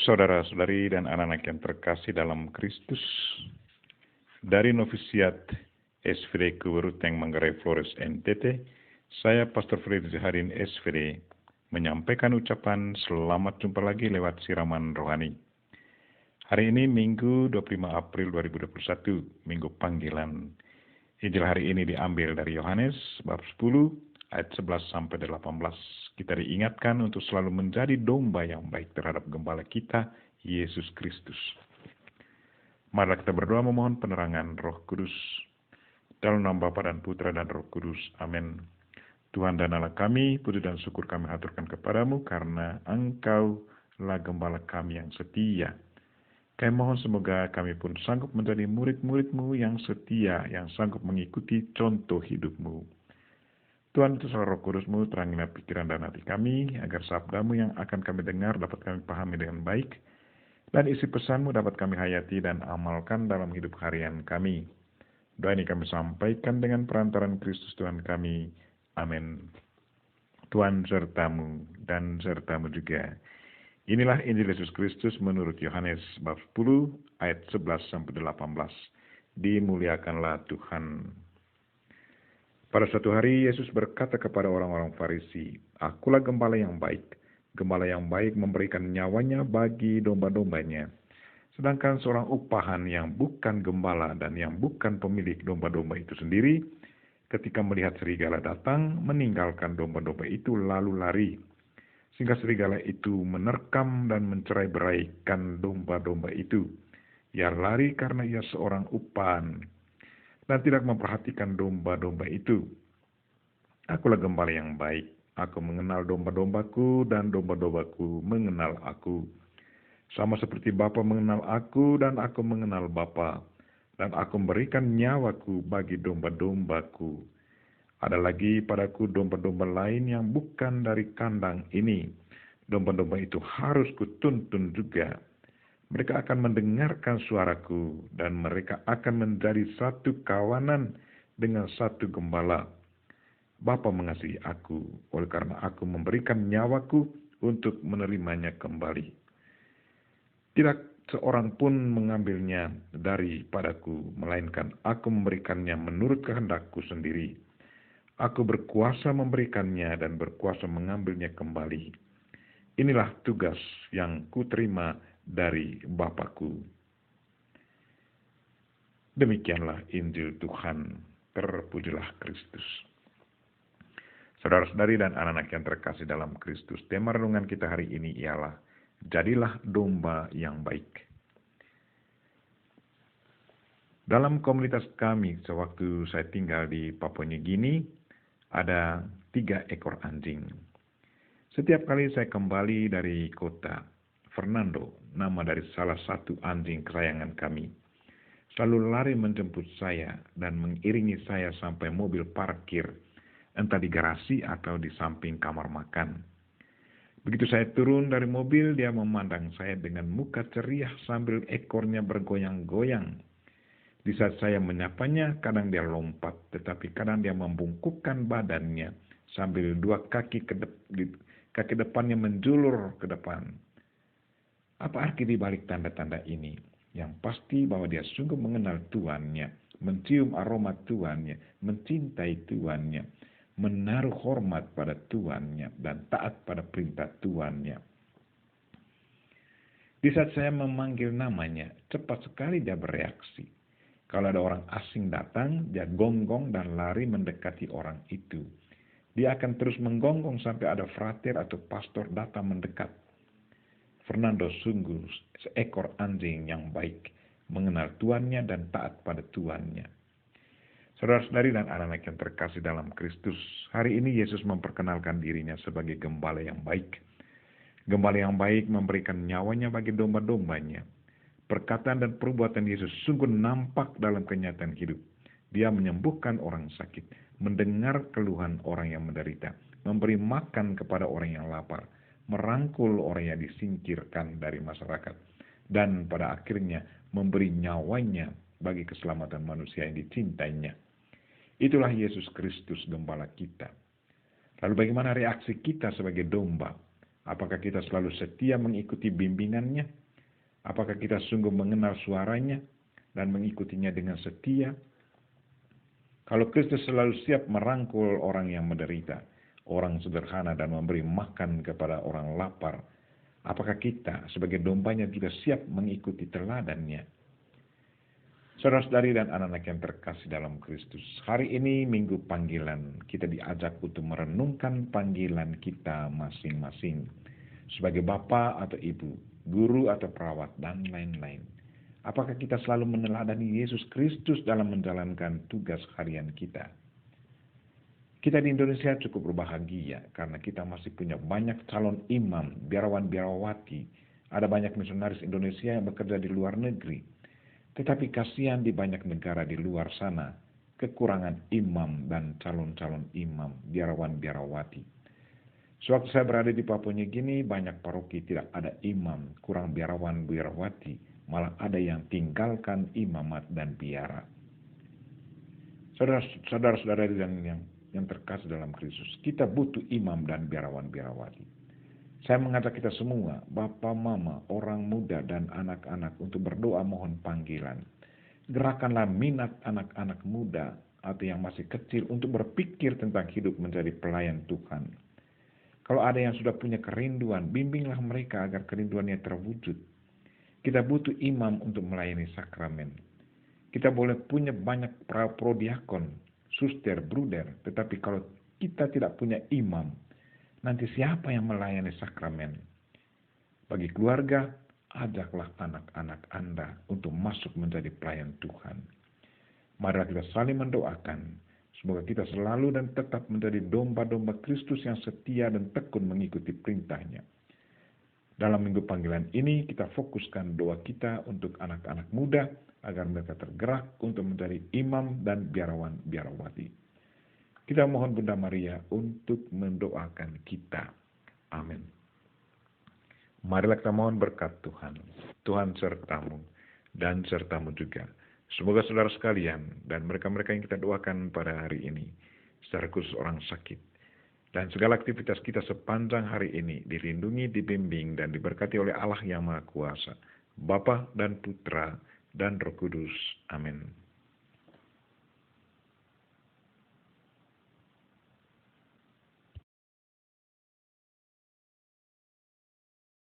Saudara-saudari dan anak-anak yang terkasih dalam Kristus, dari novisiat SVD Kuberuteng Manggarai Flores NTT, saya Pastor Freddy Zaharin SVD menyampaikan ucapan selamat jumpa lagi lewat siraman rohani. Hari ini Minggu 25 April 2021, Minggu panggilan. Injil hari ini diambil dari Yohanes bab 10 ayat 11 sampai 18. Kita diingatkan untuk selalu menjadi domba yang baik terhadap gembala kita, Yesus Kristus. Marilah kita berdoa memohon penerangan Roh Kudus. Dalam nama Bapa dan Putra dan Roh Kudus. Amin. Tuhan dan Allah kami, puji dan syukur kami haturkan kepadamu karena Engkau-lah gembala kami yang setia. Kami mohon semoga kami pun sanggup menjadi murid-murid-Mu yang setia, yang sanggup mengikuti contoh hidup-Mu. Tuhan, itu Roh Kudus-Mu terangilah pikiran dan hati kami, agar sabda-Mu yang akan kami dengar dapat kami pahami dengan baik, dan isi pesan-Mu dapat kami hayati dan amalkan dalam hidup harian kami. Doa ini kami sampaikan dengan perantaran Kristus Tuhan kami. Amin. Tuhan serta-Mu dan serta-Mu juga. Inilah Injil Yesus Kristus menurut Yohanes bab 10 ayat 11 sampai 18. Dimuliakanlah Tuhan. Pada suatu hari Yesus berkata kepada orang-orang Farisi, "Akulah gembala yang baik. Gembala yang baik memberikan nyawanya bagi domba-dombanya. Sedangkan seorang upahan yang bukan gembala dan yang bukan pemilik domba-domba itu sendiri, ketika melihat serigala datang, meninggalkan domba-domba itu lalu lari. Sehingga serigala itu menerkam dan mencerai-beraikan domba-domba itu. Ia lari karena ia seorang upahan dan tidak memperhatikan domba-domba itu. Akulah gembala yang baik. Aku mengenal domba-dombaku dan domba-dombaku mengenal aku. Sama seperti Bapa mengenal aku dan aku mengenal Bapa. Dan aku memberikan nyawaku bagi domba-dombaku. Ada lagi padaku domba-domba lain yang bukan dari kandang ini. Domba-domba itu harus kutuntun juga. Mereka akan mendengarkan suaraku, dan mereka akan menjadi satu kawanan dengan satu gembala. Bapa mengasihi aku, oleh karena aku memberikan nyawaku untuk menerimanya kembali. Tidak seorang pun mengambilnya daripadaku, melainkan aku memberikannya menurut kehendakku sendiri. Aku berkuasa memberikannya dan berkuasa mengambilnya kembali. Inilah tugas yang kuterima dari Bapakku." Demikianlah Injil Tuhan. Terpujilah Kristus. Saudara-saudari dan anak-anak yang terkasih dalam Kristus, tema renungan kita hari ini ialah jadilah domba yang baik. Dalam komunitas kami, sewaktu saya tinggal di Papua New Guinea, ada 3 ekor anjing. Setiap kali saya kembali dari kota, Fernando, nama dari salah satu anjing kesayangan kami, selalu lari menjemput saya dan mengiringi saya sampai mobil parkir, entah di garasi atau di samping kamar makan. Begitu saya turun dari mobil, dia memandang saya dengan muka ceria sambil ekornya bergoyang-goyang. Di saat saya menyapanya, kadang dia lompat, tetapi kadang dia membungkukkan badannya sambil 2 kaki depannya menjulur ke depan. Apa arti di balik tanda-tanda ini? Yang pasti bahwa dia sungguh mengenal tuannya, mencium aroma tuannya, mencintai tuannya, menaruh hormat pada tuannya, dan taat pada perintah tuannya. Di saat saya memanggil namanya, cepat sekali dia bereaksi. Kalau ada orang asing datang, dia gonggong dan lari mendekati orang itu. Dia akan terus menggonggong sampai ada frater atau pastor datang mendekat. Fernando sungguh seekor anjing yang baik, mengenal tuannya dan taat pada tuannya. Saudara-saudari dan anak-anak yang terkasih dalam Kristus, hari ini Yesus memperkenalkan dirinya sebagai gembala yang baik. Gembala yang baik memberikan nyawanya bagi domba-dombanya. Perkataan dan perbuatan Yesus sungguh nampak dalam kenyataan hidup. Dia menyembuhkan orang sakit, mendengar keluhan orang yang menderita, memberi makan kepada orang yang lapar, merangkul orang yang disingkirkan dari masyarakat, dan pada akhirnya memberi nyawanya bagi keselamatan manusia yang dicintainya. Itulah Yesus Kristus gembala kita. Lalu bagaimana reaksi kita sebagai domba? Apakah kita selalu setia mengikuti bimbingannya? Apakah kita sungguh mengenal suaranya dan mengikutinya dengan setia? Kalau Kristus selalu siap merangkul orang yang menderita, orang sederhana, dan memberi makan kepada orang lapar, apakah kita sebagai dombanya juga siap mengikuti teladannya? Saudara-saudari dan anak-anak yang terkasih dalam Kristus, hari ini Minggu Panggilan, kita diajak untuk merenungkan panggilan kita masing-masing sebagai bapa atau ibu, guru atau perawat, dan lain-lain. Apakah kita selalu meneladani Yesus Kristus dalam menjalankan tugas harian kita? Kita di Indonesia cukup berbahagia karena kita masih punya banyak calon imam, biarawan-biarawati. Ada banyak misionaris Indonesia yang bekerja di luar negeri. Tetapi kasihan di banyak negara di luar sana, kekurangan imam dan calon-calon imam, biarawan-biarawati. Sewaktu saya berada di Papua Nugini, banyak paroki tidak ada imam, kurang biarawan-biarawati. Malah ada yang tinggalkan imamat dan biara. Saudara-saudara yang terkasih dalam Kristus, kita butuh imam dan biarawan-biarawati. Saya mengajak kita semua, bapa, mama, orang muda, dan anak-anak untuk berdoa mohon panggilan. Gerakanlah minat anak-anak muda atau yang masih kecil untuk berpikir tentang hidup menjadi pelayan Tuhan. Kalau ada yang sudah punya kerinduan, bimbinglah mereka agar kerinduannya terwujud. Kita butuh imam untuk melayani sakramen. Kita boleh punya banyak prodiakon, suster, bruder, tetapi kalau kita tidak punya imam, nanti siapa yang melayani sakramen? Bagi keluarga, ajaklah anak-anak Anda untuk masuk menjadi pelayan Tuhan. Mari kita saling mendoakan, semoga kita selalu dan tetap menjadi domba-domba Kristus yang setia dan tekun mengikuti perintahnya. Dalam Minggu Panggilan ini kita fokuskan doa kita untuk anak-anak muda agar mereka tergerak untuk menjadi imam dan biarawan-biarawati. Kita mohon Bunda Maria untuk mendoakan kita. Amin. Marilah kita mohon berkat Tuhan. Tuhan sertamu dan sertamu juga. Semoga saudara sekalian dan mereka-mereka yang kita doakan pada hari ini, secara khusus orang sakit, dan segala aktivitas kita sepanjang hari ini dilindungi, dibimbing, dan diberkati oleh Allah yang Maha Kuasa, Bapa dan Putra dan Roh Kudus. Amin.